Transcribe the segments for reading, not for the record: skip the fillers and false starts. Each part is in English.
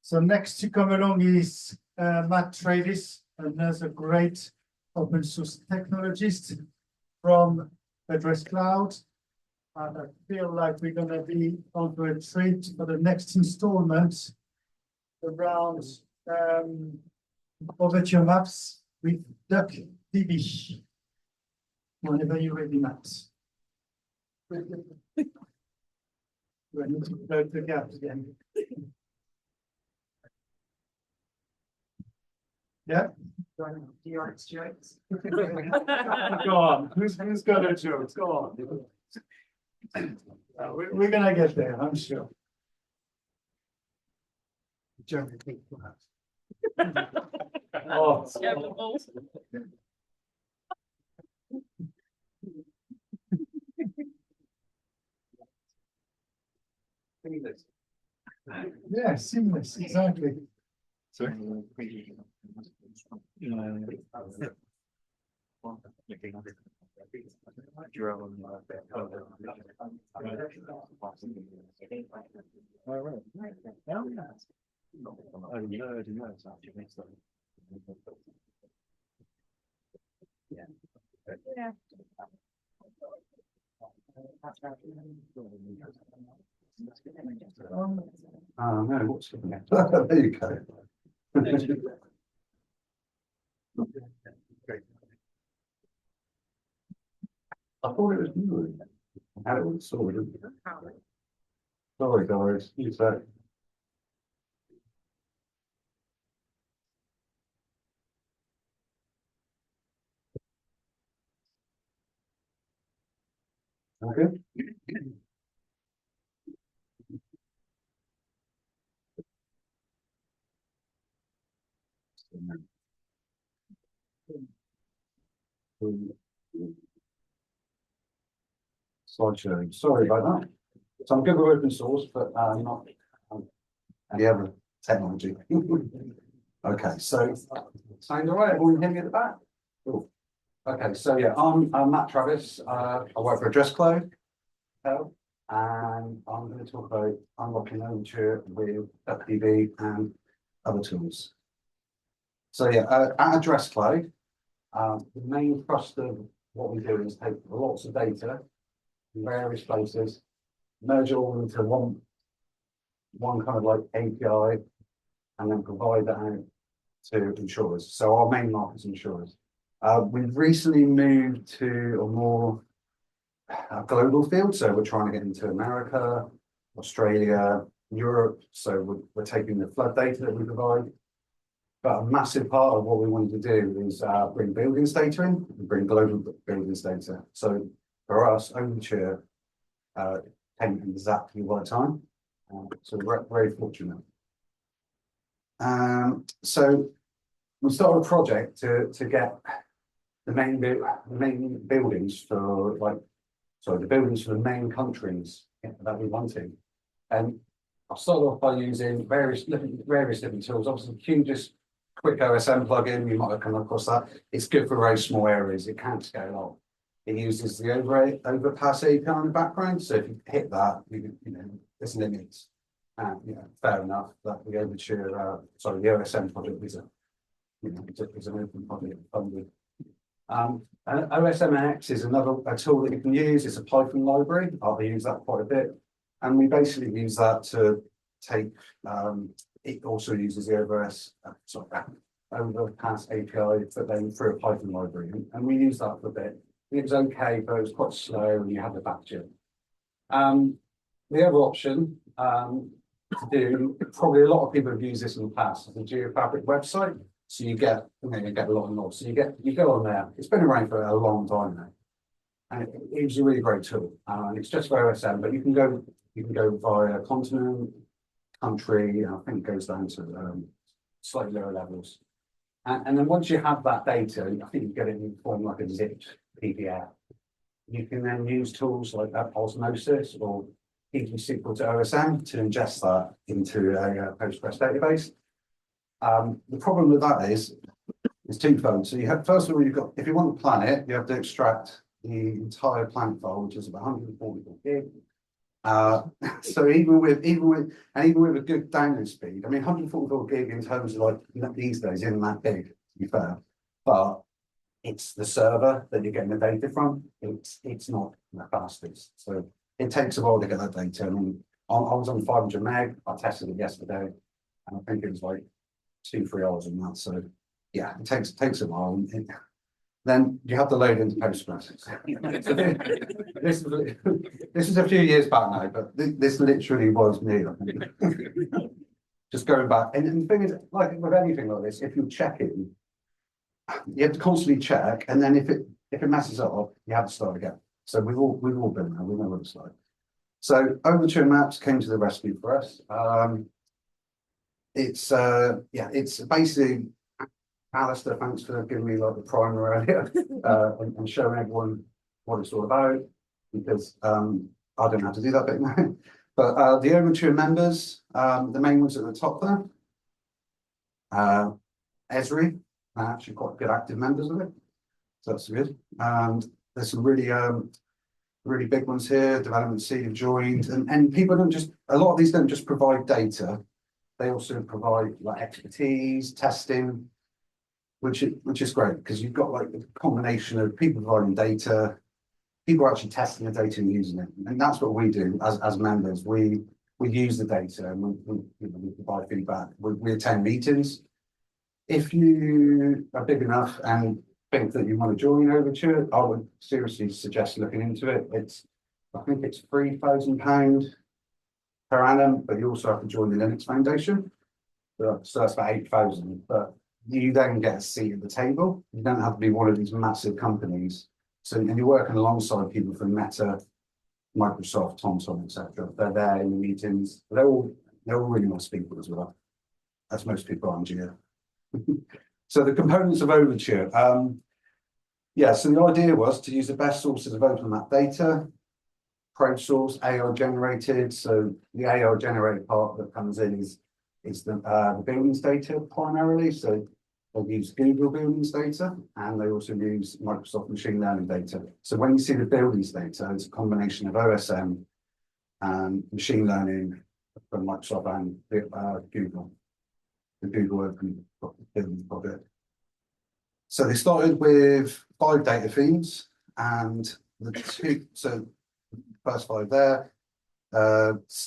So next to come along is Matt Travis, another great open source technologist from Addresscloud. And I feel like we're going to be on to a treat for the next installment around Overture Maps with DuckDB. Whenever you're ready, Matt. Do I need to close the gap again? Yeah? Do you want jokes? Go on. Who's got a joke? Go on. We're gonna get there, I'm sure. Oh. Yeah, seamless, exactly. Sorry. Oh no, what's happening? There you go. I thought it was new. How it was sorted. Sorry, guys. You say. Okay. Slideshow. Sorry about that. So I'm good with open source, but not the other technology. Okay, so sound all right? Everyone hear me at the back? Cool. Okay, so yeah, I'm Matt Travis. I work for Addresscloud, and I'm going to talk about unlocking Overture with DuckDB and other tools. So yeah, at Addresscloud, the main thrust of what we do is take lots of data in various places, merge it all into one kind of like API, and then provide that out to insurers. So our main market is insurers. We've recently moved to a more global field, so we're trying to get into America, Australia, Europe. So we're taking the flood data that we provide. But a massive part of what we wanted to do is bring buildings data in and bring global buildings data. So for us, Overture came at exactly the right time. So we're very fortunate. So we started a project to get the main buildings for the buildings for the main countries that we wanted. And I started off by using various different tools. Obviously, QGIS quick OSM plugin, you might have come across that. It's good for very small areas. It can't scale up. It uses the overpass API in the background. So if you hit that, there's limits. Fair enough that the Overture, the OSM project is an open project funded. And OSMX is a tool that you can use. It's a Python library. I'll use that quite a bit. And we basically use that to take, it also uses the overpass API, but then through a Python library. And we use that for a bit. It was okay, but it was quite slow and you had to batch it. The other option to do, probably a lot of people have used this in the past, is the GeoFabric website. So you get a lot of logs. So you go on there. It's been around for a long time now, and it's a really great tool. It's just for OSM, but you can go via continent, country. I think it goes down to slightly lower levels. And then once you have that data, I think you get it in form like a zipped PDF. You can then use tools like Osmosis or PG-SQL to OSM to ingest that into a Postgres database. The problem with that is twofold. So first of all, if you want to plan it, you have to extract the entire planet file, which is about 144 gig. So even with a good download speed, I mean, 144 gig in terms of like these days isn't that big, to be fair, but it's the server that you're getting the data from. It's not the fastest, so it takes a while to get that data. I mean, I was on 500 meg. I tested it yesterday, and I think it was like 2-3 hours on that. So yeah, it takes a while. And then you have to load into Postgres. This is a few years back now, but this literally was me. I think. Just going back, and the thing is, like with anything like this, if you're checking, you have to constantly check, and then if it messes up, you have to start again. So we've all been there. We know what it's like. So Overture Maps came to the rescue for us. It's basically. Alistair, thanks for giving me like the primer earlier and showing everyone what it's all about, because I don't have to do that bit now. But the Overture members, the main ones at the top there, Esri, are actually quite good active members of it, so that's good. And there's some really big ones here. Development C have joined, and people don't just, a lot of these don't just provide data, they also provide like expertise, testing, which is great, because you've got like a combination of people providing data, people actually testing the data and using it, and that's what we do as members. We use the data and we provide feedback. We attend meetings. If you are big enough and think that you want to join Overture, I would seriously suggest looking into it. I think it's £3,000 per annum, but you also have to join the Linux Foundation. So that's about 8,000. But you then get a seat at the table. You don't have to be one of these massive companies. So, and you're working alongside people from Meta, Microsoft, TomTom, etc. They're there in the meetings. They're all really nice people as well, as most people are on Geo. So the components of Overture. So the idea was to use the best sources of open map data, crowdsourced, AI generated. So the AI generated part that comes in is the buildings data primarily. So they use Google buildings data, and they also use Microsoft machine learning data. So when you see the buildings data, it's a combination of OSM and machine learning from Microsoft and Google, the Google Open Buildings project. So they started with 5 data themes, and first 5 there.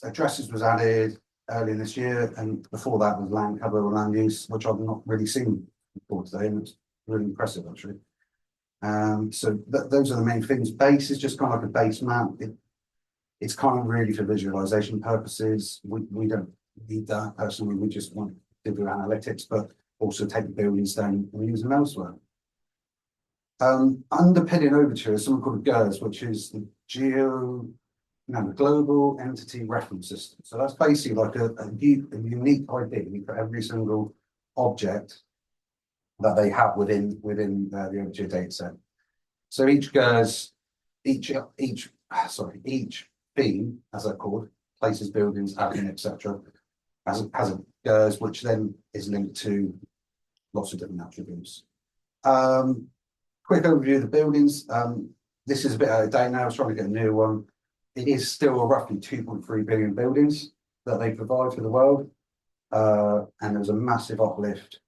Addresses was added early this year, and before that was land cover or land use, which I've not really seen before today, and it's really impressive actually. So those are the main things. Base is just kind of like a base map. It's kind of really for visualization purposes. We don't need that personally. We just want to do analytics, but also take the buildings down and use them elsewhere. Underpinning Overture is something called GIS, which is the Global Entity Reference System. So that's basically like a unique ID for every single object that they have within the Overture dataset. So each GIS, each theme, as they're called, places, buildings, admin, etc., has a GIS which then is linked to lots of different attributes. Quick overview of the buildings. This is a bit out of date now. I was trying to get a new one. It is still roughly 2.3 billion buildings that they provide for the world. And there was a massive uplift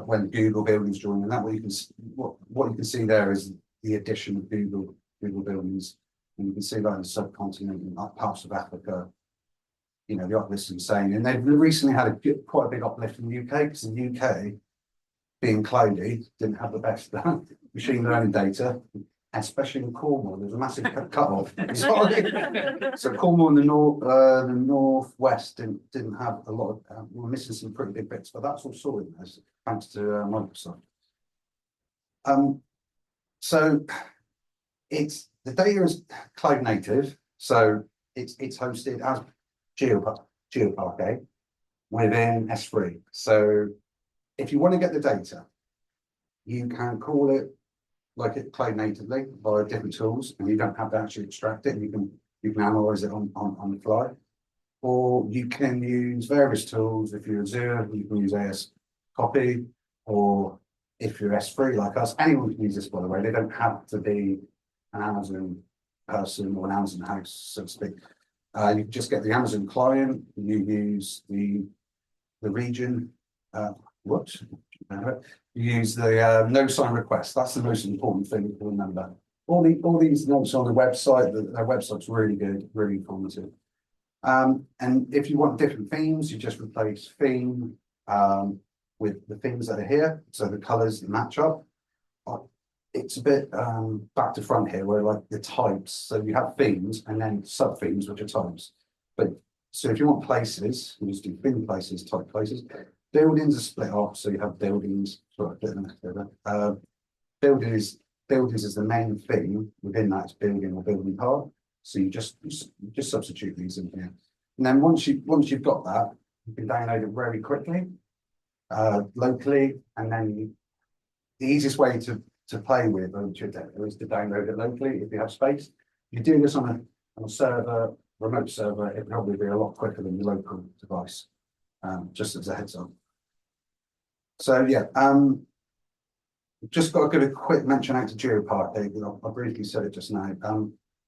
when Google buildings joined. And that what you can see there is the addition of Google buildings. And you can see that in the subcontinent and parts of Africa. You know, the uplift is insane. And they've recently had quite a big uplift in the UK, because the UK, being cloudy, didn't have the best machine learning data, especially in Cornwall. There's a massive cut-off. So Cornwall in the northwest didn't have a lot of. We're missing some pretty big bits, but that's all sorted now, thanks to Microsoft. So the data is cloud native, so it's hosted as GeoParquet within S3. So if you want to get the data, you can call it like it cloud natively via different tools, and you don't have to actually extract it. You can analyze it on the fly, or you can use various tools. If you're Azure, you can use AS Copy, or if you're S3 like us, anyone can use this, by the way. They don't have to be an Amazon person or an Amazon house, so to speak. You just get the Amazon client, you use the region, what? You use the no sign request. That's the most important thing to remember. All these notes on the website, their website's really good, really informative. And if you want different themes, you just replace theme with the themes that are here. So the colors match up. It's a bit back to front here, where like the types. So you have themes and then sub themes, which are types. But so if you want places, you just do theme places, type places. Buildings are split off, so you have buildings. Sorry, buildings is the main theme. Within that, it's building or building part. So you just substitute these in here, and then once you've got that, you can download it very quickly, locally, and then the easiest way to play with is to download it locally if you have space. If you do this on a server, remote server, it'd probably be a lot quicker than your local device. Just as a heads up. So yeah, just got to give a quick mention out to GeoParquet. I briefly said it just now.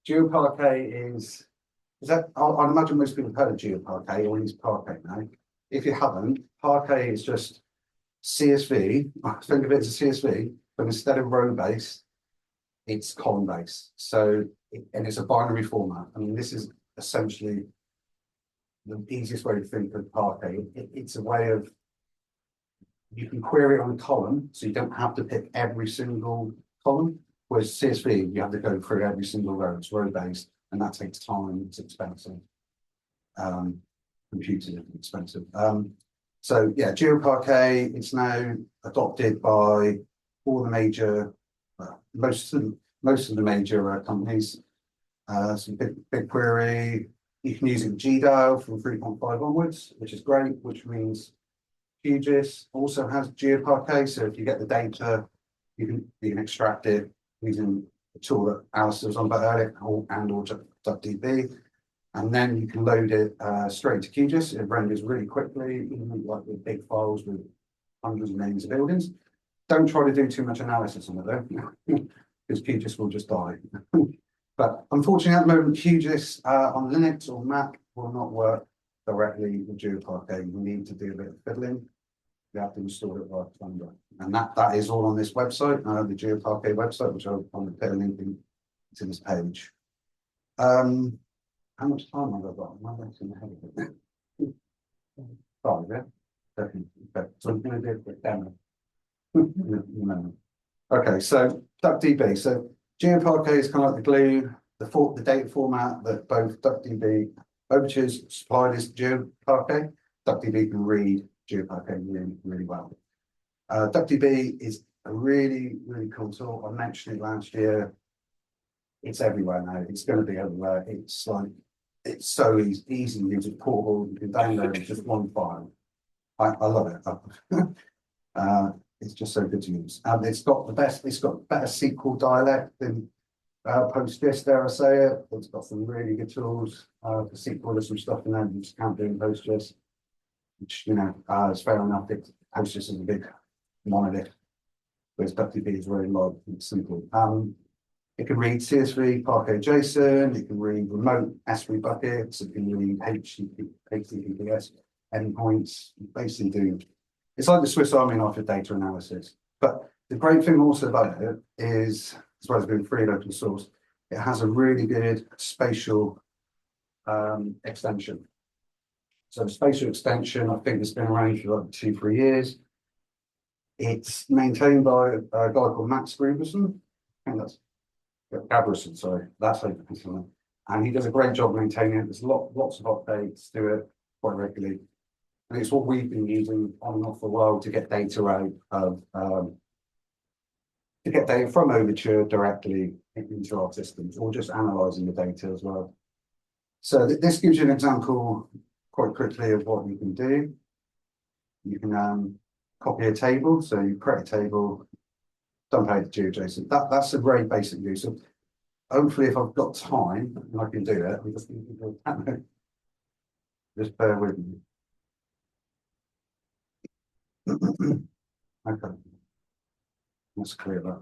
GeoParquet is that I'd imagine most people have heard of GeoParquet or use Parquet now. If you haven't, Parquet is just CSV. Think of it as a CSV, but instead of row based, it's column based. So and it's a binary format. I mean, this is essentially the easiest way to think of Parquet. It's a way of you can query it on a column, so you don't have to pick every single column. Whereas CSV, you have to go through every single row. It's row-based, and that takes time. It's expensive. Computers are expensive. So yeah, GeoParquet, it's now adopted by all the major, most of the major companies. Some BigQuery. You can use it in GDAL from 3.5 onwards, which is great. Which means QGIS also has GeoParquet. So if you get the data, you can extract it using the tool that Alistair was on about earlier, or DuckDB, and then you can load it straight to QGIS. It renders really quickly, even like with big files with hundreds of millions of buildings. Don't try to do too much analysis on it though, because QGIS will just die. But unfortunately, at the moment, QGIS on Linux or Mac will not work directly with GeoParquet. You need to do a bit of fiddling. You have to install it via Thunder. And that is all on this website, the GeoParquet website, which I'll put a link to this page. How much time have I got? My legs in the head of it. 5, yeah? Okay. So I'm going to do a quick demo. Okay, so DuckDB. So GeoParquet is kind of like the glue, the data format that both DuckDB Overture's supplied is GeoParquet. DuckDB can read GeoParquet really well. DuckDB is a really cool tool. I mentioned it last year. It's everywhere now. It's going to be everywhere. It's so easy to use. It's portable. You can download just one file. I love it. It's just so good to use. It's got better SQL dialect than PostGIS, dare I say it. It's got some really good tools for SQL. There's some stuff in there you just can't do in PostGIS, which, is fair enough. PostGIS is a big monolith, whereas DuckDB is very light and simple. It can read CSV, Parquet JSON, it can read remote S3 buckets, it can read HTTPS endpoints, basically it's like the Swiss Army knife of data analysis. But the great thing also about it is, as well as being free and open source, it has a really good spatial extension. So the spatial extension, I think it's been around for like 2-3 years. It's maintained by a guy called Max Gruberson. I think that's Gaberson, sorry. That's how you pronounce it. And he does a great job maintaining it. There's lots of updates to it quite regularly. And it's what we've been using on and off for a while to get data out of to get data from Overture directly into our systems, or just analysing the data as well. So this gives you an example quite quickly of what you can do. You can copy a table, so you create a table, dump out the GeoJSON. That's a very basic view. So hopefully, if I've got time and I can do it, just bear with me. Okay, let's clear that.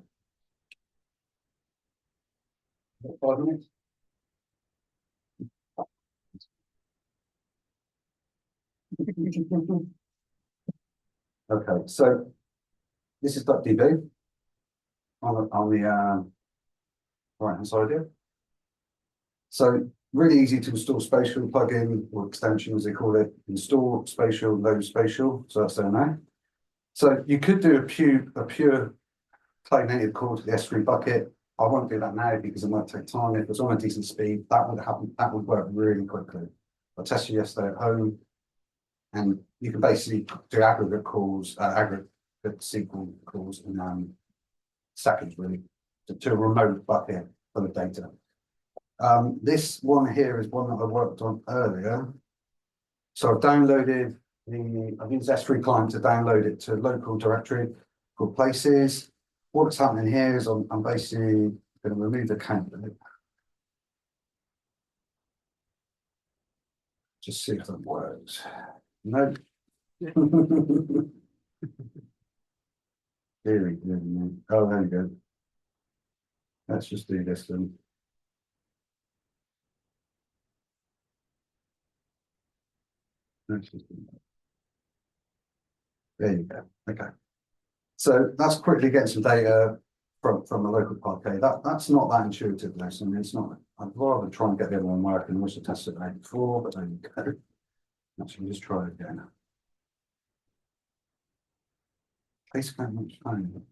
5 minutes? Okay, so this is DuckDB on the right hand side here. So really easy to install spatial plugin or extension as they call it. Install spatial, load spatial. So that's there now. So you could do a pure cloud native call to the S3 bucket. I won't do that now because it might take time. If it's on a decent speed, that would happen. That would work really quickly. I tested yesterday at home, and you can basically do aggregate calls, aggregate SQL calls in seconds, really, to a remote bucket full of data. This one here is one that I worked on earlier. So I've downloaded I've used S3 client to download it to a local directory called Places. What's happening here is I'm basically going to remove the candidate. Just see if that works. No. Here we go. Oh, there we go. Let's just do this then. Let's just do that. There you go. Okay. So that's quickly getting some data from a local parquet. That's not that intuitive, though. I mean, it's not. I'd rather try and get the other one working. I wish I tested it out before, but there you go. Actually, just try it again. Please can't much phone.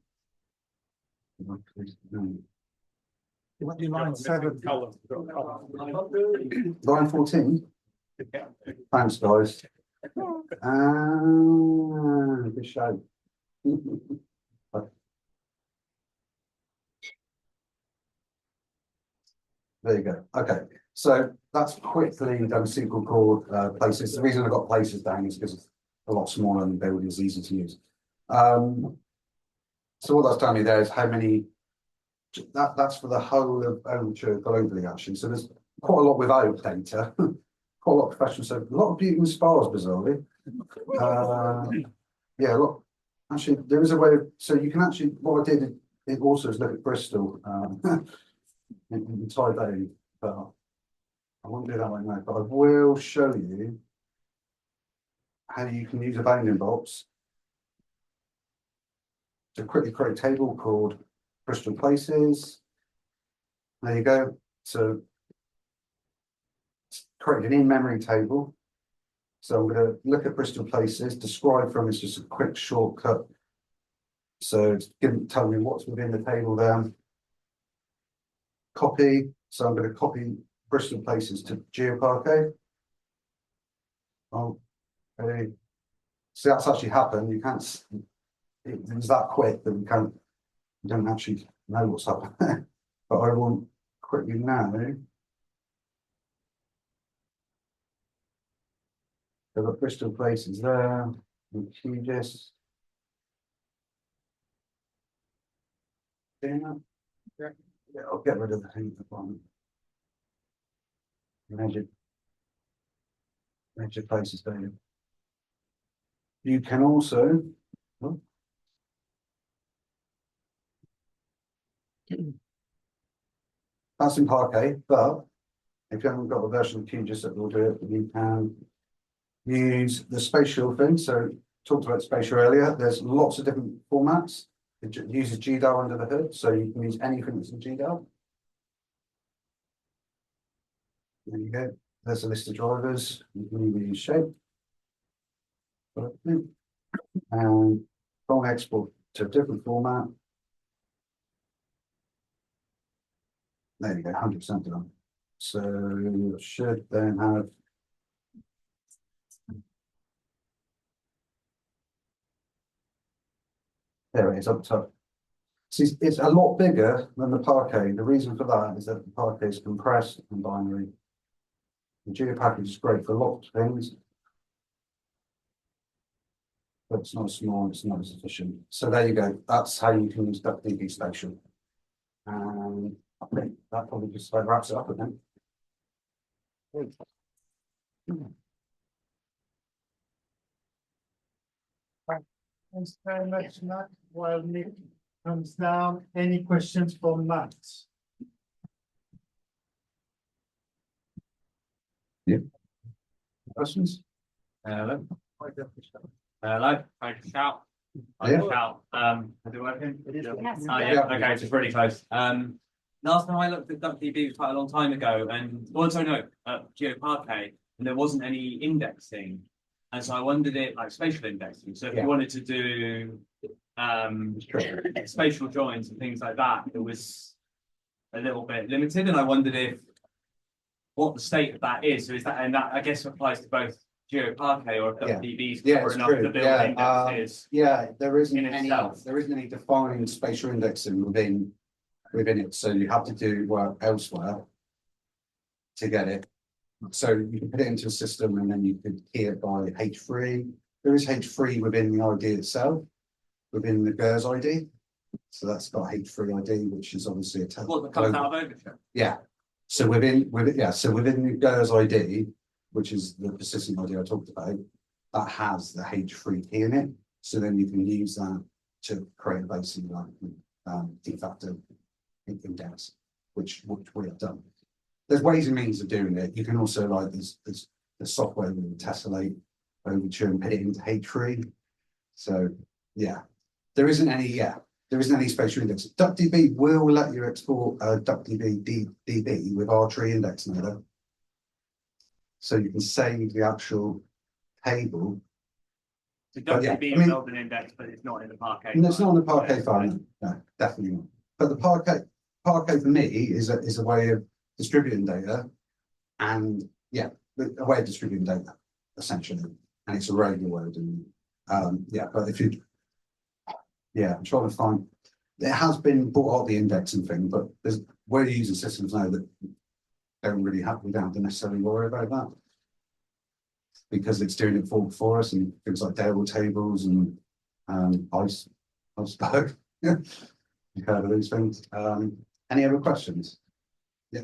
What do you line 7? Line 14. Thanks, guys. Good show. There you go. Okay, so that's quickly done SQL call Places. The reason I got Places down is because it's a lot smaller and build is easy to use. So what that's telling me there is how many. That's for the whole of Overture globally, actually. So there's quite a lot without data, quite a lot of professional. So a lot of beauty and spas, bizarrely. Yeah, a lot. Actually, there is a way. So you can actually. What I did it also is look at Bristol. In tie that, but I won't do that right now. But I will show you how you can use a bounding box to quickly create a table called Bristol Places. There you go. So create an in-memory table. So I'm going to look at Bristol Places. Describe from is just a quick shortcut. So it's going to tell me what's within the table there. Copy. So I'm going to copy Bristol Places to GeoParquet. Okay. So that's actually happened. You can't. It was that quick that you don't actually know what's happening. But I will quickly now. So the Bristol Places there. And QGIS. Yeah, I'll get rid of the thing at the bottom. Measure Places data. You can also that's in Parquet, but if you haven't got a version of QGIS that will do it, you can use the spatial thing. So talked about spatial earlier. There's lots of different formats. It uses GDAL under the hood, so you can use anything that's in GDAL. There you go. There's a list of drivers. You can even use shape. And from export to a different format. There you go, 100% done. So you should then have there it is up top. See, it's a lot bigger than the Parquet. The reason for that is that the Parquet is compressed and binary. The GeoPackage is great for a lot of things, but it's not as small, it's not as efficient. So there you go. That's how you can use DuckDB Spatial. And I think that probably just about wraps it up again. Thanks very much, Matt. While Nick comes down, any questions for Matt? Questions? Hello. Hello, I can shout. I Yeah. can shout. Is it working? Yes. Oh, yeah, okay, it's just really close. Last time I looked at DuckDB was quite a long time ago, and also no, GeoParquet, and there wasn't any indexing. And so I wondered it like spatial indexing. So if Yeah. you wanted to do spatial joins and things like that, it was a little bit limited. And I wondered if what the state of that is. So is that, and that I guess applies to both GeoParquet or if Yeah. DuckDB's Yeah, cover it's enough true. to build Yeah, indexes. yeah, there isn't in any, itself. there isn't any defined spatial indexing within it, so you have to do work elsewhere to get it. So you can put it into a system and then you could key it by H3. There is H3 within the ID itself, within the GERS ID. So that's got H3 ID, which is obviously a What that comes out of Overture? Yeah. So within the GERS ID, which is the persistent ID I talked about, that has the H3 key in it. So then you can use that to create basically like de facto index, which we have done. There's ways and means of doing it. You can also like there's the software that will tessellate Overture and put it into H3. So yeah, there isn't any spatial index. DuckDB will let you export DuckDB DB with R-tree index now. So you can save the actual table. So But yeah, DuckDB I mean- built an index, but it's not in the Parquet. And it's not on the file. Parquet file, no, definitely not. But the Parquet for me is a way of distributing data, and yeah, a way of distributing data essentially, and it's a regular word. And yeah, but if you, yeah, I'm trying to find. It has been brought out the indexing thing, but we're using systems now that don't really have, we don't have to necessarily worry about that because it's doing it for us, and things like Dale tables and ice berg. Yeah, you've heard of these things. Any other questions? Yeah.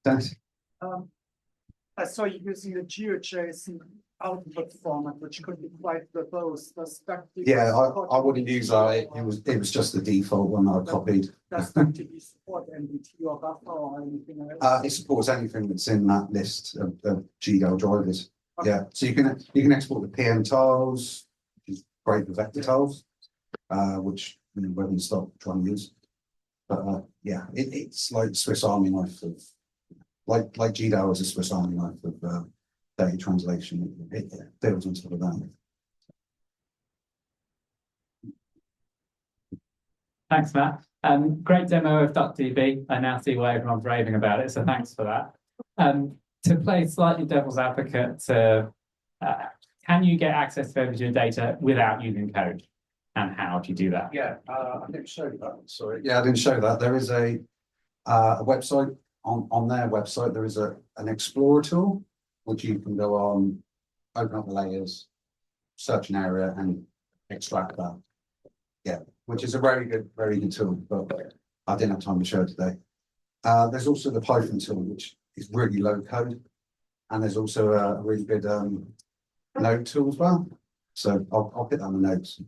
Dennis? I saw you using the GeoJSON output format, which could be quite verbose. Does DuckDB Yeah, support I wouldn't use that. It was just the default one I copied. Does DuckDB support NVT or buffer or anything else? It supports anything that's in that list of GDAL drivers. Okay. Yeah, so you can export the PM tiles, which is great for vector tiles, which we haven't stopped trying to use. But yeah, it's like Swiss Army knife of like GDAL is a Swiss Army knife of data translation. It builds on top of that. Thanks, Matt. Great demo of DuckDB. I now see why everyone's raving about it, so thanks for that. To play slightly devil's advocate, can you get access to Overture data without using code? And how do you do that? Yeah, I didn't show that. Sorry. Yeah, I didn't show that. There is a website on their website. There is an Explorer tool, which you can go on, open up the layers, search an area, and extract that. Yeah, which is a very good tool, but I didn't have time to show it today. There's also the Python tool, which is really low code, and there's also a really good node tool as well. So I'll put that on the notes.